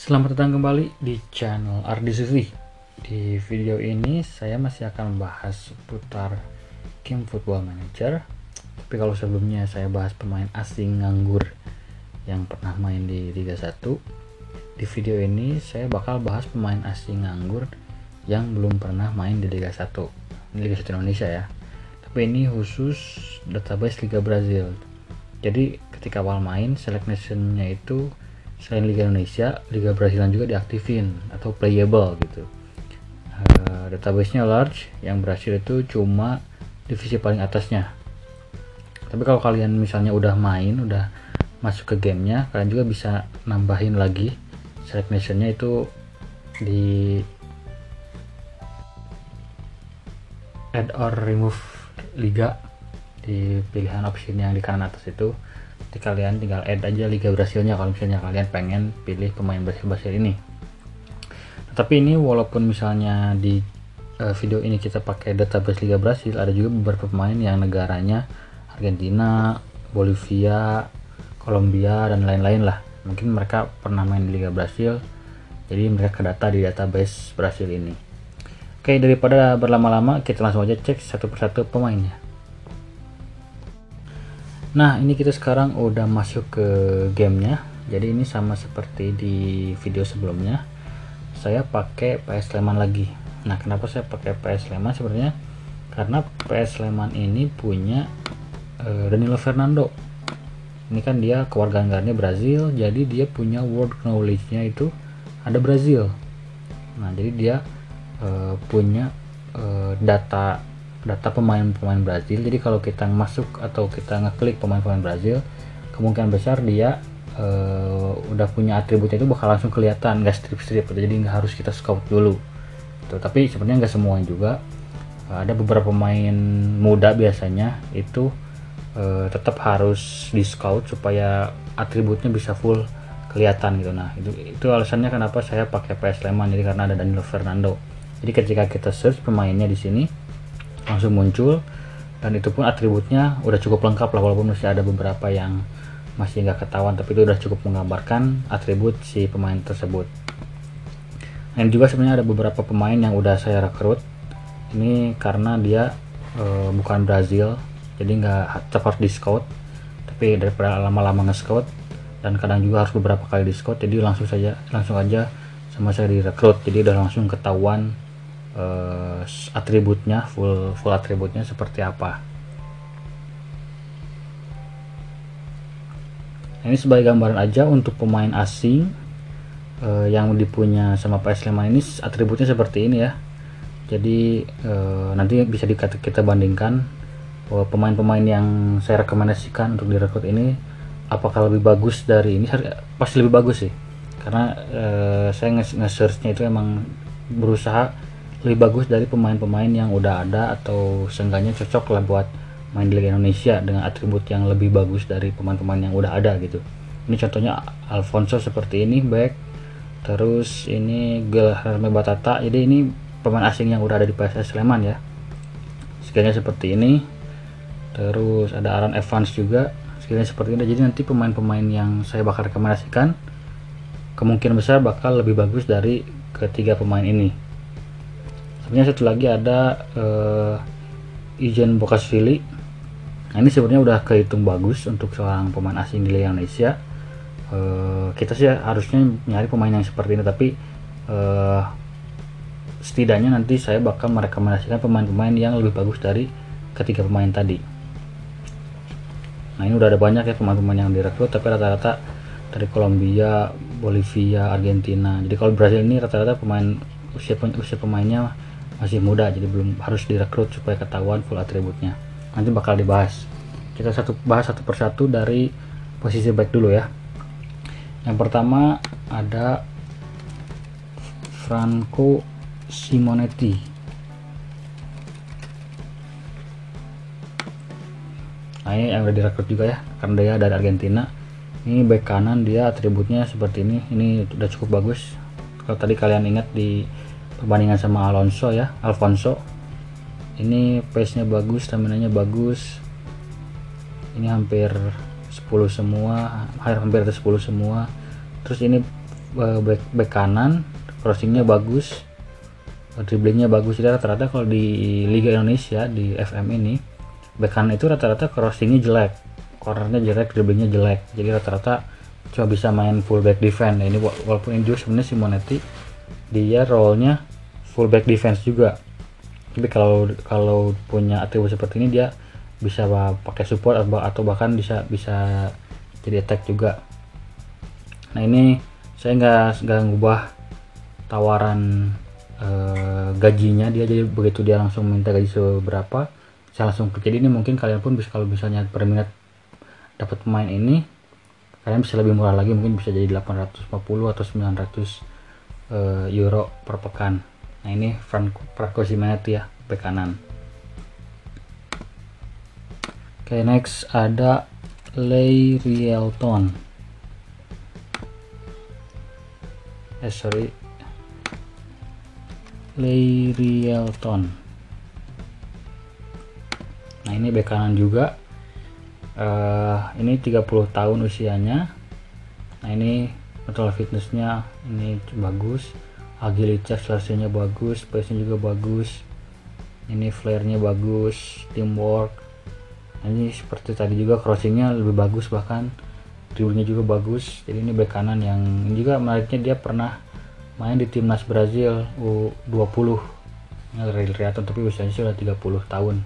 Selamat datang kembali di channel Ardisufi. Di video ini saya masih akan membahas seputar game Football Manager. Tapi kalau sebelumnya saya bahas pemain asing nganggur yang pernah main di Liga 1. Di video ini saya bakal bahas pemain asing nganggur yang belum pernah main di Liga 1. Ini Liga 1 Indonesia ya. Tapi ini khusus database Liga Brazil. Jadi ketika awal main select nation-nya itu selain Liga Indonesia, Liga Brasilan juga diaktifin atau playable gitu. Database-nya large, yang Brasil itu cuma divisi paling atasnya. Tapi kalau kalian misalnya udah main, udah masuk ke gamenya, kalian juga bisa nambahin lagi select nation-nya itu di add or remove liga di pilihan option yang di kanan atas itu. Jadi kalian tinggal add aja Liga Brasilnya kalau misalnya kalian pengen pilih pemain Brasil ini. Tapi ini walaupun misalnya di video ini kita pakai database Liga Brasil, ada juga beberapa pemain yang negaranya Argentina, Bolivia, Kolombia dan lain-lain lah. Mungkin mereka pernah main di Liga Brasil, jadi mereka kedata di database Brasil ini. Oke, daripada berlama-lama kita langsung aja cek satu persatu pemainnya. Nah, ini kita sekarang udah masuk ke gamenya. Jadi ini sama seperti di video sebelumnya, saya pakai PS Sleman lagi. Nah, kenapa saya pakai PS Sleman? Sebenarnya karena PS Sleman ini punya Danilo Fernando. Ini kan dia kewarganegaranya Brazil, jadi dia punya world knowledge-nya itu ada Brazil. Nah, jadi dia punya data pemain-pemain Brazil. Jadi kalau kita masuk atau kita ngeklik pemain-pemain Brazil, kemungkinan besar dia udah punya atributnya itu bakal langsung kelihatan, nggak strip-strip. Jadi nggak harus kita scout dulu tuh. Tapi sebenarnya nggak semua juga. Ada beberapa pemain muda biasanya itu tetap harus di scout supaya atributnya bisa full kelihatan gitu. Nah, itu alasannya kenapa saya pakai PS Sleman. Jadi karena ada Danilo Fernando. Jadi ketika kita search pemainnya di sini langsung muncul, dan itu pun atributnya udah cukup lengkap lah, walaupun masih ada beberapa yang masih nggak ketahuan, tapi itu udah cukup menggambarkan atribut si pemain tersebut. Dan juga sebenarnya ada beberapa pemain yang udah saya rekrut ini karena dia bukan Brazil, jadi nggak cepat di scout, tapi daripada lama-lama nge-scout dan kadang juga harus beberapa kali di scout, jadi langsung aja sama saya direkrut. Jadi udah langsung ketahuan atributnya, full atributnya seperti apa. Ini sebagai gambaran aja untuk pemain asing yang dipunya sama PS Sleman ini, atributnya seperti ini ya. Jadi nanti bisa kita bandingkan pemain-pemain yang saya rekomendasikan untuk direkrut ini apakah lebih bagus dari ini. Pasti lebih bagus sih, karena saya nge-searchnya itu emang berusaha lebih bagus dari pemain-pemain yang udah ada, atau seenggaknya cocok lah buat main di Liga Indonesia dengan atribut yang lebih bagus dari pemain-pemain yang udah ada gitu. Ini contohnya Alfonso seperti ini back, terus ini Guilherme Batata. Jadi ini pemain asing yang udah ada di PSS Sleman ya, skillnya seperti ini. Terus ada Aaron Evans juga, skillnya seperti ini. Jadi nanti pemain-pemain yang saya bakal rekomendasikan kemungkinan besar bakal lebih bagus dari ketiga pemain ini. Sebenarnya satu lagi ada Ijan Bokashvili. Nah, ini sebenarnya udah kehitung bagus untuk seorang pemain asing di Liga Indonesia. Kita sih harusnya nyari pemain yang seperti ini, tapi setidaknya nanti saya bakal merekomendasikan pemain-pemain yang lebih bagus dari ketiga pemain tadi. Nah, ini udah ada banyak ya pemain-pemain yang direkrut, tapi rata-rata dari Kolombia, Bolivia, Argentina. Jadi kalau Brazil ini rata-rata pemain usia pemainnya masih muda, jadi belum harus direkrut supaya ketahuan full atributnya. Nanti bakal dibahas. Kita bahas satu persatu dari posisi back dulu ya. Yang pertama ada Franco Simonetti. Nah, ini yang udah direkrut juga ya, karena dia dari Argentina. Ini back kanan, dia atributnya seperti ini. Ini udah cukup bagus. Kalau tadi kalian ingat di perbandingan sama Alfonso, ini pace-nya bagus, stamina-nya bagus. Ini hampir 10 semua, hampir 10 semua. Terus ini back kanan, crossingnya bagus, dribblingnya bagus. Jadi rata-rata kalau di Liga Indonesia di FM ini back kanan itu rata-rata crossingnya jelek, cornernya jelek, dribblingnya jelek. Jadi rata-rata cuma bisa main full back defense. Nah, ini walaupun ini juga sebenarnya Simonetti dia role-nya full back defense juga. Tapi kalau punya atribut seperti ini dia bisa pakai support atau bahkan bisa jadi attack juga. Nah, ini saya nggak ngubah tawaran gajinya dia, jadi begitu dia langsung minta gaji seberapa saya langsung kerja. Ini mungkin kalian pun bisa, kalau misalnya per minute dapat pemain ini kalian bisa lebih murah lagi, mungkin bisa jadi 850 atau 900 euro per pekan. Nah, ini Franco Simonetti ya, bek kanan. Oke, next ada Leigh Rielton. Leigh Rielton. Nah, ini bek kanan juga. Ini 30 tahun usianya. Nah, ini total fitnessnya ini bagus, agilitas nya bagus, pace-nya juga bagus, ini flare-nya bagus, teamwork. Nah, ini seperti tadi juga crossingnya lebih bagus, bahkan dribblenya juga bagus. Jadi ini bek kanan yang juga menariknya dia pernah main di timnas Brazil U20. Ini Leigh Rielton, tapi usianya sudah 30 tahun.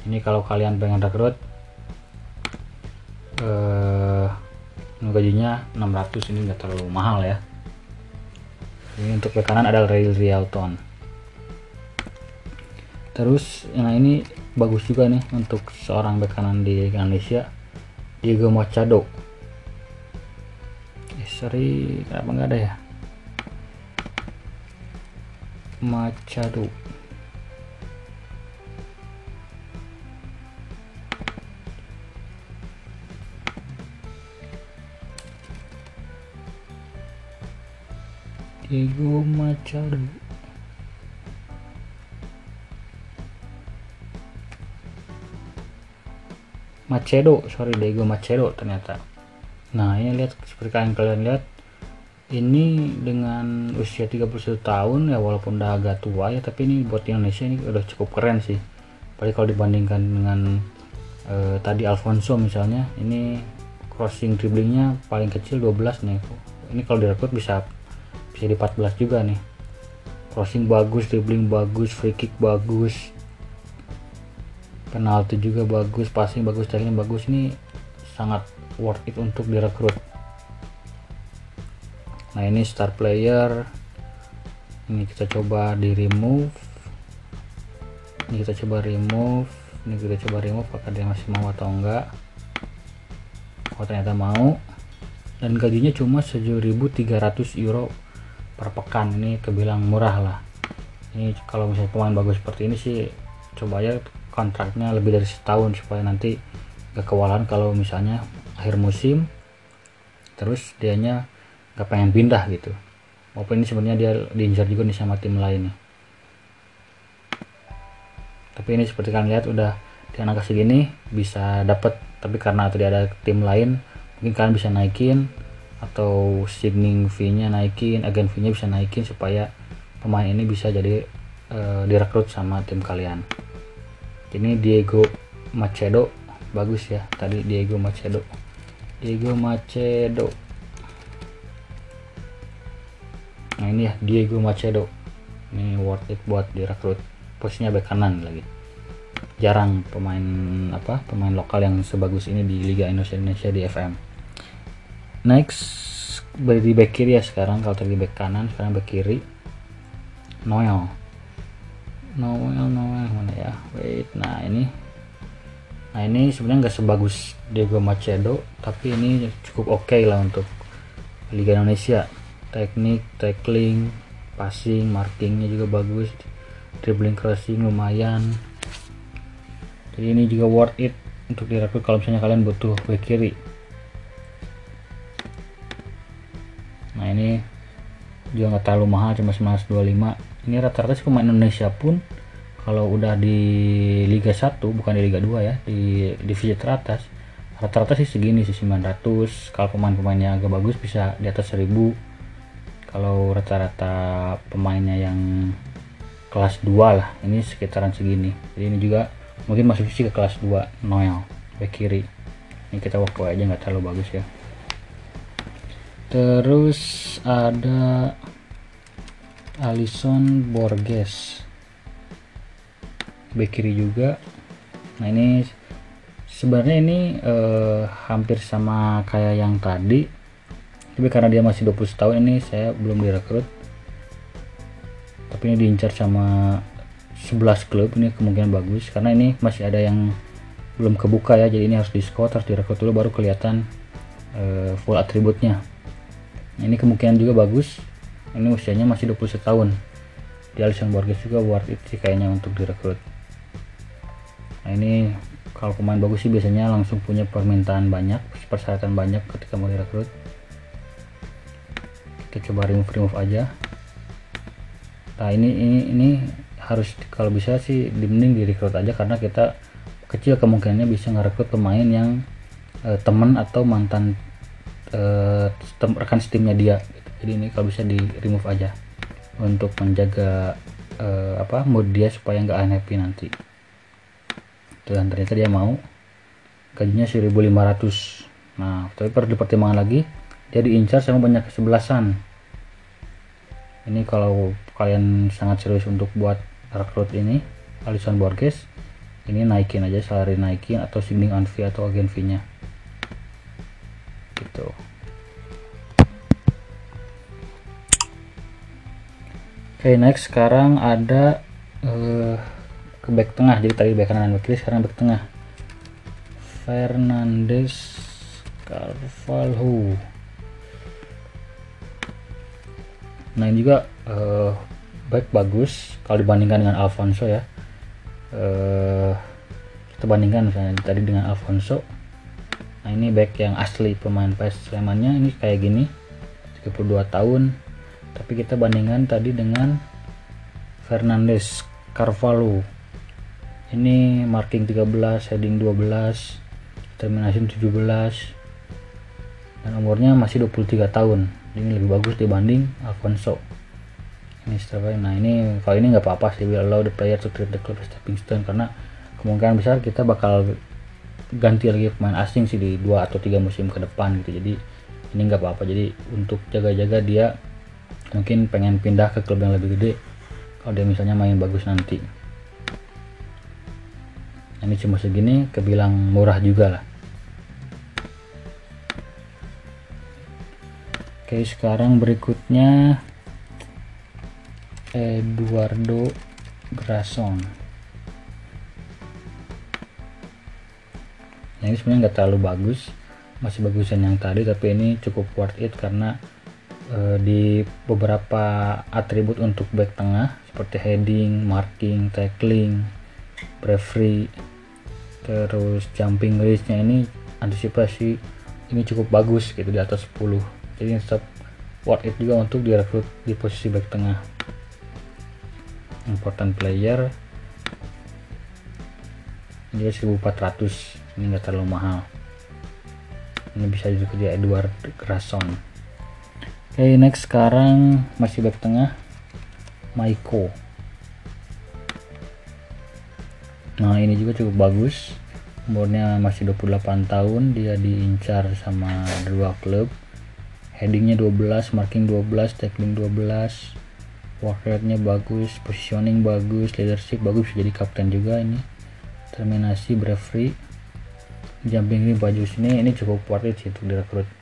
Ini kalau kalian pengen rekrut gajinya 600, ini nggak terlalu mahal ya. Ini untuk bek kanan ada Leigh Rielton. Terus yang ini bagus juga nih untuk seorang bek kanan di Indonesia, Diego Machado. Kenapa nggak ada ya Machado? Diego Machado. Diego Machado ternyata. Nah, ini lihat seperti kalian lihat, ini dengan usia 31 tahun ya, walaupun udah agak tua ya, tapi ini buat Indonesia ini udah cukup keren sih. Apalagi kalau dibandingkan dengan tadi Alfonso misalnya, ini crossing dribblingnya paling kecil 12 nih. Ini kalau direkrut bisa di 14 juga nih. Crossing bagus, dribbling bagus, free kick bagus, penalti juga bagus, passing bagus, tackling bagus. Ini sangat worth it untuk direkrut. Nah, ini star player. Ini kita coba di remove. Ini kita coba remove apakah dia masih mau atau enggak. Oh, ternyata mau. Dan gajinya cuma 1.300 euro per pekan. Ini kebilang murah lah. Ini kalau misalnya pemain bagus seperti ini sih, coba aja kontraknya lebih dari setahun supaya nanti gak kewalahan kalau misalnya akhir musim terus dianya gak pengen pindah gitu. Walaupun ini sebenarnya dia diincar juga nih sama tim lain nih. Tapi ini seperti kalian lihat udah di angka segini bisa dapat, tapi karena tadi ada tim lain mungkin kalian bisa naikin, atau signing fee-nya naikin, agent fee-nya bisa naikin supaya pemain ini bisa jadi direkrut sama tim kalian. Ini Diego Machado bagus ya, tadi Diego Machado. Nah, ini ya Diego Machado, ini worth it buat direkrut. Posisinya bek kanan lagi. Jarang pemain lokal yang sebagus ini di Liga Indonesia di FM. Next di back kiri ya sekarang. Kalau tadi back kanan, sekarang back kiri. Noel mana ya? Wait, nah ini sebenarnya nggak sebagus Diego Machado, tapi ini cukup oke lah untuk Liga Indonesia. Teknik, tackling, passing, markingnya juga bagus, dribbling, crossing lumayan. Jadi ini juga worth it untuk direkrut kalau misalnya kalian butuh back kiri. Nah, ini juga nggak terlalu mahal, cuma 925. Ini rata-rata sih pemain Indonesia pun kalau udah di Liga 1, bukan di Liga 2 ya, di divisi teratas, rata-rata sih segini sih, 900. Kalau pemain-pemainnya agak bagus bisa di atas 1000. Kalau rata-rata pemainnya yang kelas 2 lah, ini sekitaran segini. Jadi ini juga mungkin masuk sih ke kelas 2. Noel back kiri ini kita waktu aja, nggak terlalu bagus ya. Terus ada Alisson Borges back kiri juga. Nah ini sebenarnya ini hampir sama kayak yang tadi, tapi karena dia masih 20 tahun ini saya belum direkrut, tapi ini diincar sama 11 klub. Ini kemungkinan bagus karena ini masih ada yang belum kebuka ya, jadi ini harus di scout, harus direkrut dulu baru kelihatan full atributnya. Ini kemungkinan juga bagus, ini usianya masih 21 tahun. Di Alisson Borges juga worth it sih kayaknya untuk direkrut. Nah ini kalau pemain bagus sih biasanya langsung punya permintaan banyak, persyaratan banyak ketika mau direkrut. Kita coba remove aja. Nah ini harus kalau bisa sih mending direkrut aja, karena kita kecil kemungkinannya bisa ngerekrut pemain yang teman atau mantan rekan setimnya dia gitu. Jadi ini kalau bisa di remove aja untuk menjaga mood dia supaya nggak unhappy nanti. Dan ternyata dia mau, gajinya 1.500. Nah tapi perlu dipertimbangkan lagi, dia diincar sama banyak kesebelasan. Ini kalau kalian sangat serius untuk buat rekrut ini Alisson Borges, ini naikin aja salary, naikin atau signing on fee atau agent fee nya gitu. Oke, next sekarang ada ke back tengah. Jadi tadi back kanan dan back kiri, sekarang back tengah. Fernandes Carvalho. Nah ini juga back bagus kalau dibandingkan dengan Alfonso ya. Kita bandingkan misalnya tadi dengan Alfonso. Nah ini back yang asli pemain PS Sleman-nya ini kayak gini, 32 tahun. Tapi kita bandingkan tadi dengan Fernandes Carvalho, ini marking 13, heading 12, determination 17, dan umurnya masih 23 tahun. Ini lebih bagus dibanding Alfonso. Ini setelah, nah ini kalau ini nggak apa-apa sih, we allow the player to treat the club as stepping stone, karena kemungkinan besar kita bakal ganti lagi pemain asing sih di 2 atau 3 musim ke depan gitu. Jadi ini nggak apa-apa, jadi untuk jaga-jaga dia mungkin pengen pindah ke klub yang lebih gede kalau dia misalnya main bagus nanti. Ini cuma segini kebilang murah juga lah. Oke, sekarang berikutnya Eduardo Grason. Nah ini sebenarnya nggak terlalu bagus, masih bagusan yang tadi, tapi ini cukup worth it karena di beberapa atribut untuk back tengah seperti heading, marking, tackling, bravery, terus jumping race-nya ini, antisipasi ini cukup bagus gitu, di atas 10. Jadi tetap worth it juga untuk direkrut di posisi back tengah. Important player ini 1.400, ini nggak terlalu mahal. Ini bisa direkrut di Eduard Grason. Oke, next sekarang masih back tengah, Maiko. Nah ini juga cukup bagus, umurnya masih 28 tahun, dia diincar sama 2 klub. Headingnya 12, marking 12, tackling 12, work rate-nya bagus, positioning bagus, leadership bagus, bisa jadi kapten juga ini. Terminasi, bravery, jumping ini bagus. Ini cukup worth it sih untuk direkrut.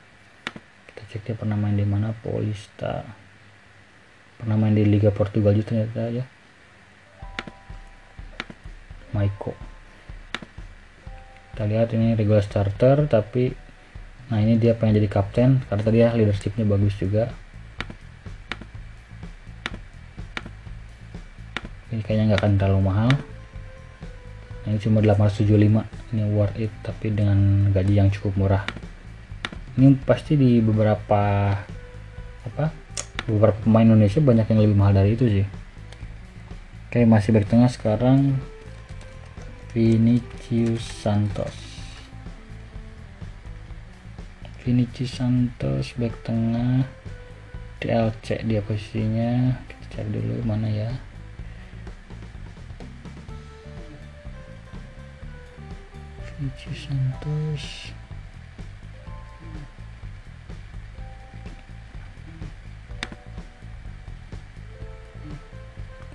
Kita cek dia pernah main di mana, Paulista. Pernah main di Liga Portugal juga ternyata ya. Maiko. Kita lihat ini regular starter, tapi nah ini dia pengen jadi kapten karena tadi ya leadershipnya bagus juga. Ini kayaknya nggak akan terlalu mahal. Nah, ini cuma 875, ini worth it tapi dengan gaji yang cukup murah. Ini pasti di beberapa pemain Indonesia banyak yang lebih mahal dari itu sih. Oke, masih back tengah sekarang Vinicius Santos back tengah. TLC dia posisinya, kita cari dulu mana ya. Vinicius Santos.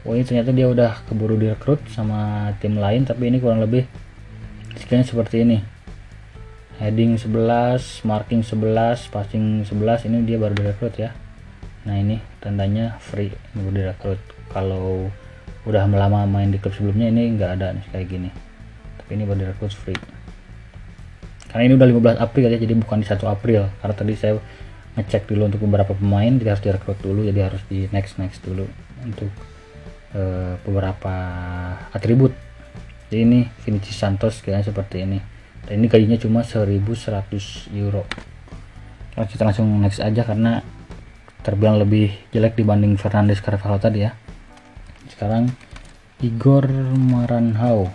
Oh ini ternyata dia udah keburu direkrut sama tim lain, tapi ini kurang lebih skillnya seperti ini. Heading 11, marking 11, passing 11, ini dia baru direkrut ya. Nah ini tandanya free, baru direkrut. Kalau udah lama main di klub sebelumnya ini nggak ada nih kayak gini. Tapi ini baru direkrut free. Karena ini udah 15 April ya, jadi bukan di 1 April. Karena tadi saya ngecek dulu untuk beberapa pemain, dia harus direkrut dulu, jadi harus di next dulu untuk beberapa atribut. Jadi ini Vinicius Santos kayaknya seperti ini, dan ini gajinya cuma 1.100 euro. Nah, kita langsung next aja karena terbilang lebih jelek dibanding Fernandes Carvalho tadi ya. Sekarang Igor Maranhão.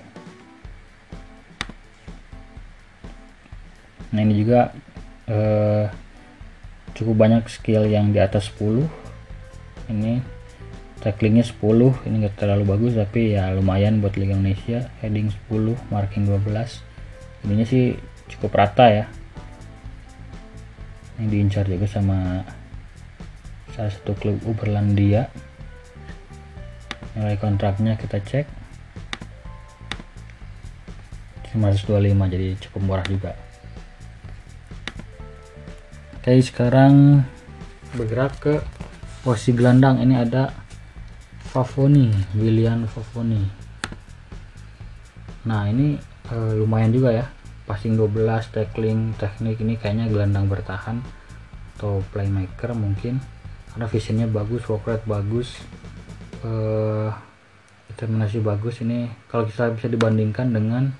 Nah ini juga cukup banyak skill yang di atas 10. Ini tacklingnya 10, ini enggak terlalu bagus tapi ya lumayan buat Liga Indonesia. Heading 10, marking 12, ininya sih cukup rata ya. Ini diincar juga sama salah satu klub Uberlandia. Nilai kontraknya kita cek 525, jadi cukup murah juga. Oke, sekarang bergerak ke posisi gelandang. Ini ada Favoni, Willian Favoni. Nah ini lumayan juga ya, passing 12, tackling, teknik, ini kayaknya gelandang bertahan atau playmaker mungkin, karena visionnya bagus, work rate bagus, determinasi bagus. Ini kalau kita bisa dibandingkan dengan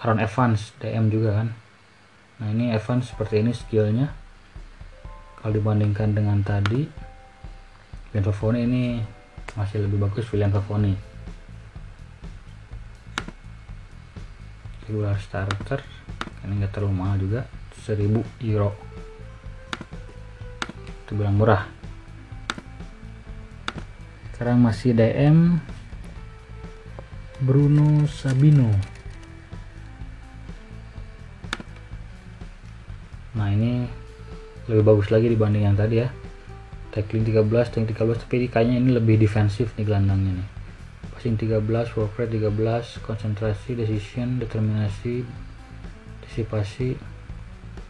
Aaron Evans, DM juga kan. Nah ini Evans seperti ini skillnya kalau dibandingkan dengan tadi. Willian Favoni ini masih lebih bagus. Willian Favoni regular starter, ini enggak terlalu mahal juga, 1.000 euro, itu bilang murah. Sekarang masih DM Bruno Sabino. Nah ini lebih bagus lagi dibanding yang tadi ya, tackling 13, tackling 13, tapi kayaknya ini lebih defensif nih gelandangnya nih. Passing 13, work rate 13, konsentrasi, decision, determinasi, antisipasi,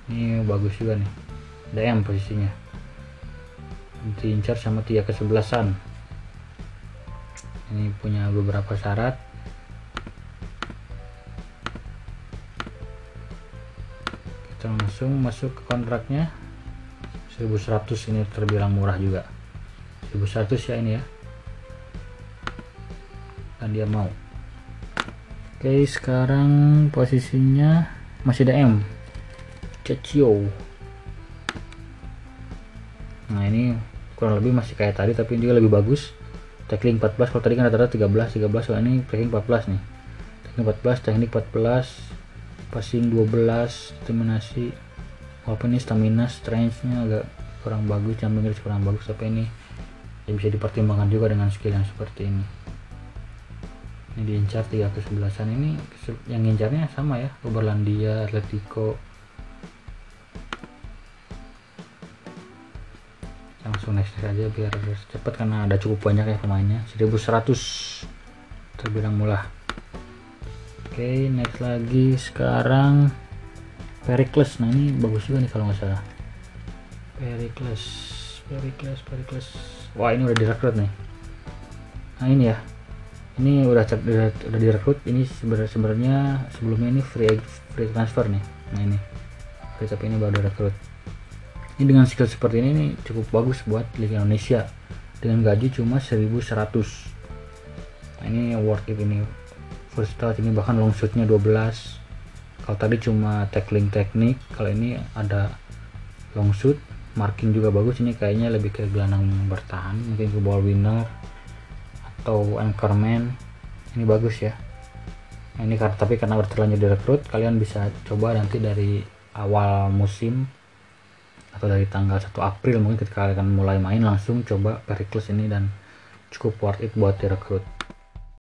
ini bagus juga nih. DM posisinya diincar sama 3 kesebelasan. Ini punya beberapa syarat. Kita langsung masuk ke kontraknya. 1.100, ini terbilang murah juga. 1.100 ya ini ya, dan dia mau. Oke, sekarang posisinya masih DM Cecio. Nah ini kurang lebih masih kayak tadi, tapi juga lebih bagus. Tackling 14, kalau tadi kan rata-rata 13, kalau ini tackling 14 nih. Tackling 14, teknik 14, passing 12, determinasi. Walaupun ini stamina, strength-nya agak kurang bagus, jumping range kurang bagus, tapi ini ya bisa dipertimbangkan juga dengan skill yang seperti ini. Ini diincar 3 kesebelasan, ini yang ngincarnya sama ya, Uberlandia, Atletico. Langsung next saja biar cepat karena ada cukup banyak ya pemainnya. 1.100 terbilang murah. Oke, next lagi sekarang Pericles. Nah ini bagus juga nih kalau nggak salah. Pericles. Wah ini udah direkrut nih. Nah ini ya, ini udah direkrut. Ini sebenarnya sebelumnya ini free transfer nih. Nah ini free, tapi ini baru direkrut. Ini dengan skill seperti ini nih, cukup bagus buat Liga Indonesia dengan gaji cuma 1.100. Nah ini worth it, ini first start, ini bahkan long shootnya 12. Kalau tadi cuma tackling teknik, kalau ini ada long shoot, marking juga bagus. Ini kayaknya lebih ke gelandang bertahan, mungkin ke ball winner atau anchorman. Ini bagus ya. Nah, ini tapi karena udah terlanjur direkrut, kalian bisa coba nanti dari awal musim atau dari tanggal 1 April mungkin ketika kalian mulai main, langsung coba Pericles ini dan cukup worth it buat direkrut.